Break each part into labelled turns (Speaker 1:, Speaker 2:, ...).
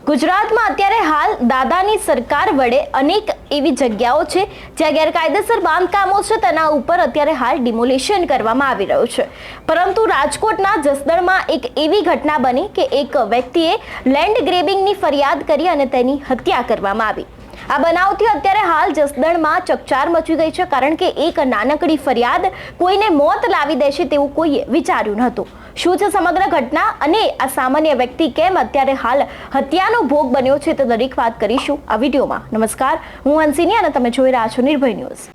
Speaker 1: ગુજરાતમાં અત્યારે હાલ દાદાની સરકાર વડે અનેક એવી જગ્યાઓ છે જ્યાં ગેરકાયદેસર બાંધકામો છે તેના ઉપર અત્યારે હાલ ડિમોલિશન કરવામાં આવી રહ્યું છે. પરંતુ રાજકોટના જસદણમાં એક એવી ઘટના બની કે એક વ્યક્તિએ લેન્ડ ગ્રેબિંગની ફરિયાદ કરી અને તેની હત્યા કરવામાં આવી. આ બનાવથી અત્યારે હાલ જસદણમાં ચકચાર મચી ગઈ છે, કારણ કે એક નાનકડી ફરિયાદ કોઈને મોત લાવી દેશે તેવું કોઈએ વિચાર્યું નહોતું. શું છે સમગ્ર ઘટના અને આ સામાન્ય વ્યક્તિ કેમ અત્યારે હાલ હત્યાનો ભોગ બન્યો છે તે દરેક વાત કરીશું આ વિડીયોમાં. નમસ્કાર, હું હંસિની અને તમે જોઈ રહ્યા છો નિર્ભય ન્યૂઝ.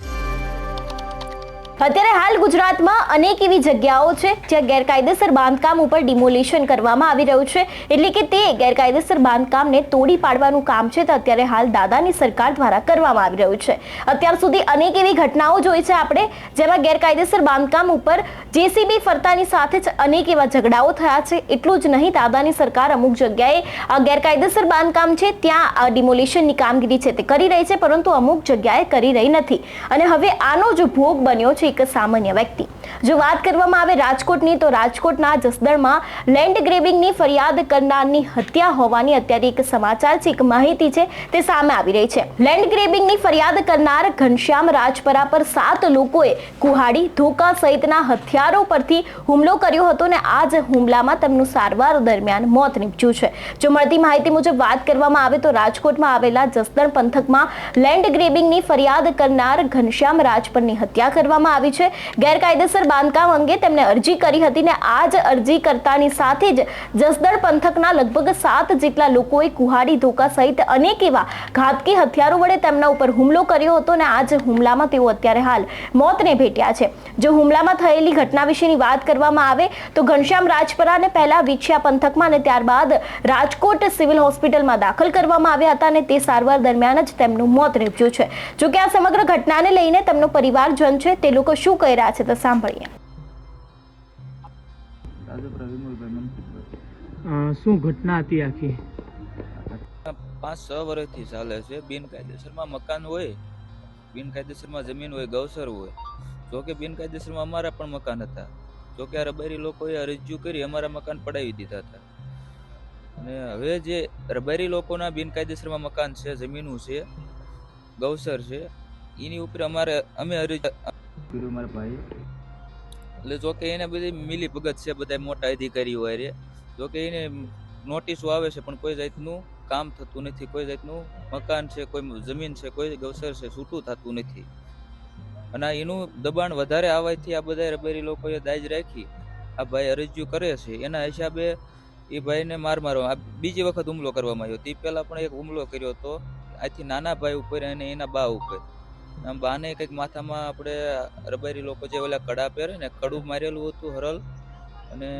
Speaker 1: અત્યારે હાલ ગુજરાતમાં અનેક એવી જગ્યાઓ છે જ્યાં ગેરકાયદેસર બાંધકામ ઉપર ડિમોલિશન કરવામાં આવી રહ્યું છે, એટલે કે તે ગેરકાયદેસર બાંધકામને તોડી પાડવાનું કામ છે તે અત્યારે હાલ દાદાની સરકાર દ્વારા કરવામાં આવી રહ્યું છે. અત્યાર સુધી અનેક એવી ઘટનાઓ જોઈ છે આપણે, જેમાં ગેરકાયદેસર બાંધકામ ઉપર જેસીબી ફરતાની સાથે જ અનેક એવા ઝઘડાઓ થયા છે. એટલું જ નહીં, દાદાની સરકાર અમુક જગ્યાએ આ ગેરકાયદેસર બાંધકામ છે ત્યાં ડિમોલિશનની કામગીરી છે તે કરી રહી છે, પરંતુ અમુક જગ્યાએ કરી રહી નથી. અને હવે આનો જો ભોગ બન્યો છે એક સામાન્ય વ્યક્તિ. જો વાત કરવામાં આવે રાજકોટની, તો રાજકોટના જસદણમાં લેન્ડ ગ્રેબિંગની ફરિયાદ કરનારની હત્યા હોવાની અત્યારે એક સમાચાર છે, એક માહિતી છે તે સામે આવી રહી છે. લેન્ડ ગ્રેબિંગની ફરિયાદ કરનાર ઘનશ્યામ રાજપરા પર 7 લોકોએ કુહાડી, ધોકા સહિતના હથિયારો પરથી હુમલો કર્યો હતો અને આ જ હુમલામાં તેમનું સારવાર દરમિયાન મોત નીપજ્યું છે. જો મળતી માહિતી મુજબ વાત કરવામાં આવે તો રાજકોટમાં આવેલા જસદણ પંથકમાં લેન્ડ ગ્રેબિંગની ફરિયાદ કરનાર ઘનશ્યામ રાજપરની હત્યા કરવામાં આવી છે. ગેરકાયદેસર બાંધકામ અંગે તેમણે અરજી કરી હતી ને આ જ અરજી કરતાની સાથે જ જસદણ પંથકના લગભગ 7 જેટલા લોકોએ કુહાડી, ધોકા સહિત અનેક એવા ઘાતકી હથિયારો વડે તેમના ઉપર હુમલો કર્યો હતો અને આ જ હુમલામાં તેઓ અત્યારે હાલ મોતને ભેટ્યા છે. જો હુમલામાં થયેલી ઘટના વિશેની વાત કરવામાં આવે તો ઘનશ્યામ રાજપરાને પહેલા વિછિયા પંથકમાં અને ત્યારબાદ રાજકોટ સિવિલ હોસ્પિટલમાં દાખલ કરવામાં આવ્યા હતા અને તે સારવાર દરમિયાન જ તેમનું મોત નીપજ્યું છે. જો કે આ સમગ્ર ઘટનાને લઈને તેમનો પરિવારજન છે તે લોકો શું કહી રહ્યા છે તે સાંભળીએ.
Speaker 2: શું ઘટના હતી આખી?
Speaker 3: 5-6 વર્ષથી ચાલે છે. બિનકાયદેસરમાં મકાન હોય, બિનકાયદેસરમાં જમીન હોય, ગૌસર હોય. જોકે બિનકાયદેસરમાં અમારા પણ મકાન હતા. જોકે આ રબારી લોકોએ અરજીઓ કરી અમારા મકાન પડાવી દીધા હતા. અને હવે જે રબારી લોકોના બિનકાયદેસરમાં મકાન છે, જમીનો છે, ગૌસર છે, એની ઉપર અમે અરજી મારા ભાઈ એટલે જોકે એને બધી મિલી ભગત છે, બધા મોટા અધિકારીઓ રે. જોકે એને નોટિસો આવે છે પણ કોઈ જાતનું કામ થતું નથી. કોઈ જાતનું મકાન છે, કોઈ જમીન છે, કોઈ ગૌસર છે, છૂટું થતું નથી. અને એનું દબાણ વધારે આવવાથી આ બધા રબારી લોકોએ દાજ રાખી આ ભાઈ અરજીઓ કરે છે. એના હિસાબે એ ભાઈને મારવા બીજી વખત હુમલો કરવામાં આવ્યો. તે પહેલા પણ એક હુમલો કર્યો હતો આથી નાના ભાઈ ઉપર અને એના બા ઉપર. આમ બાને કંઈક માથામાં આપણે રબારી લોકો જે ઓલા કડા પહેરે ને, કડું મારેલું હતું હરલ, અને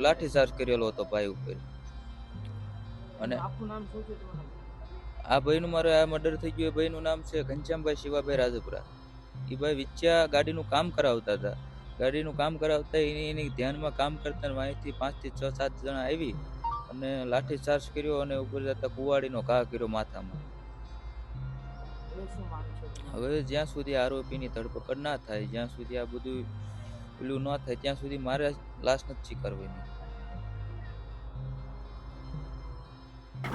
Speaker 3: લાઠીચાર્જ કરેલો હતો ભાઈ ઉપર. અને આ ભાઈનું મારે આ મર્ડર થઈ ગયું. ભાઈનું નામ છે ઘનશ્યામભાઈ શિવાભાઈ રાજપરા. એ ભાઈ વિચ્યા ગાડીનું કામ કરાવતા હતા. ગાડીનું કામ કરાવતા એની ધ્યાનમાં કામ કરતા અહીંથી 5 થી 6 7 જણા આવી અને લાઠીચાર્જ કર્યો અને ઉપર જતા કુવાડીનો ઘા કર્યો માથામાં. હવે જ્યાં સુધી આરોપીની ધરપકડ ના થાય, જ્યાં સુધી આ બધું પેલું ન થાય, ત્યાં સુધી મારે લાશ નથી સ્વીકારવાની.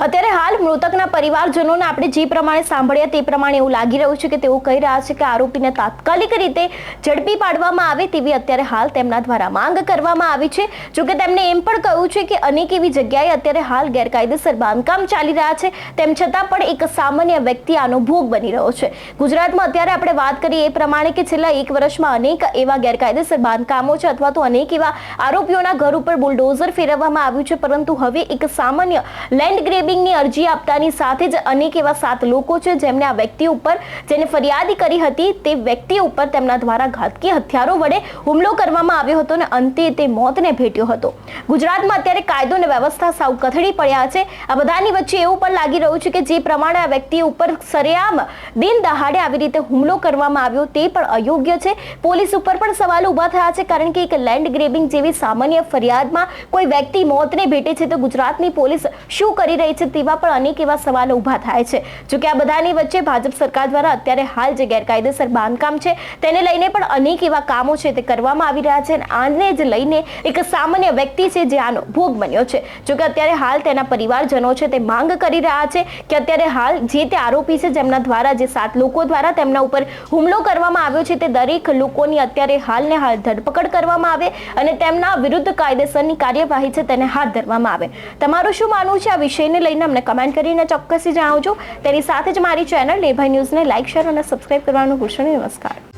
Speaker 1: અત્યારે હાલ મૃતકના પરિવારજનોને આપણે જે પ્રમાણે સાંભળ્યા તે પ્રમાણે એવું લાગી રહ્યું છે કે તેઓ કહી રહ્યા છે કે આરોપીને તાત્કાલિક રીતે ઝડપી પાડવામાં આવે તેવી અત્યારે હાલ તેમના દ્વારા માંગ કરવામાં આવી છે. જોકે તેમણે એમ પણ કહ્યું છે કે અનેક એવી જગ્યાએ અત્યારે હાલ ગેરકાયદેસર બાંધકામ ચાલી રહ્યા છે, તેમ છતાં પણ એક સામાન્ય વ્યક્તિ આનો ભોગ બની રહ્યો છે. ગુજરાતમાં અત્યારે આપણે વાત કરીએ એ પ્રમાણે કે છેલ્લા 1 વર્ષમાં અનેક એવા ગેરકાયદેસર બાંધકામો છે અથવા તો અનેક એવા આરોપીઓના ઘર ઉપર બુલડોઝર ફેરવવામાં આવ્યું છે, પરંતુ હવે એક સામાન્ય લેન્ડ ગ્રેબિંગની અરજી આપતાની સાથે જ અનેક એવા 7 લોકો છે જેમને આ વ્યક્તિ ઉપર, જેને ફરિયાદ કરી હતી તે વ્યક્તિ ઉપર તેમના દ્વારા ઘાતકી હથિયારો વડે હુમલો કરવામાં આવ્યો હતો અને અંતે તે મોતને ભેટ્યો હતો. ગુજરાતમાં અત્યારે કાયદો અને વ્યવસ્થા સાવ કથળી પડ્યા છે. આ બધાની વચ્ચે એવું પણ લાગી રહ્યું છે કે જે પ્રમાણે આ વ્યક્તિ ઉપર સરેઆમ દિન દહાડે આવી રીતે હુમલો કરવામાં આવ્યો તે પણ અયોગ્ય છે. પોલીસ ઉપર પણ સવાલો ઊભા થયા છે, કારણ કે એક લેન્ડ ગ્રેબિંગ જેવી સામાન્ય ફરિયાદમાં કોઈ વ્યક્તિ મોતને ભેટે છે તો ગુજરાતની પોલીસ શું કરી રહી રહી છે તેવા પણ અનેક એવા સવાલો ઊભા થાય છે. જોકે આ બધાની વચ્ચે ભાજપ સરકાર દ્વારા અત્યારે હાલ જે ગેરકાયદેસર બાંધકામ છે તેને લઈને પણ અનેક એવા કામો છે તે કરવામાં આવી રહ્યા છે અને આને જ લઈને એક સામાન્ય વ્યક્તિ છે જે આનો ભોગ બન્યો છે. જોકે અત્યારે હાલ તેના પરિવારજનો છે તે માંગ કરી રહ્યા છે કે અત્યારે હાલ જે તે આરોપી છે જેમના દ્વારા જે 7 લોકો દ્વારા તેમના ઉપર હુમલો કરવામાં આવ્યો છે તે દરેક લોકોની અત્યારે હાલને હાલ ધરપકડ કરવામાં આવે અને તેમના વિરુદ્ધ કાયદેસરની કાર્યવાહી છે તેને હાથ ધરવામાં આવે. તમારું શું માનવું છે આ વિષયને લઈને અમને કમેન્ટ કરીને ચોક્કસથી જણાવજો. તેની સાથે જ મારી ચેનલ નિર્ભય ન્યૂઝને લાઇક, શેર અને સબસ્ક્રાઇબ કરવાનું ભૂલશો નહીં. નમસ્કાર.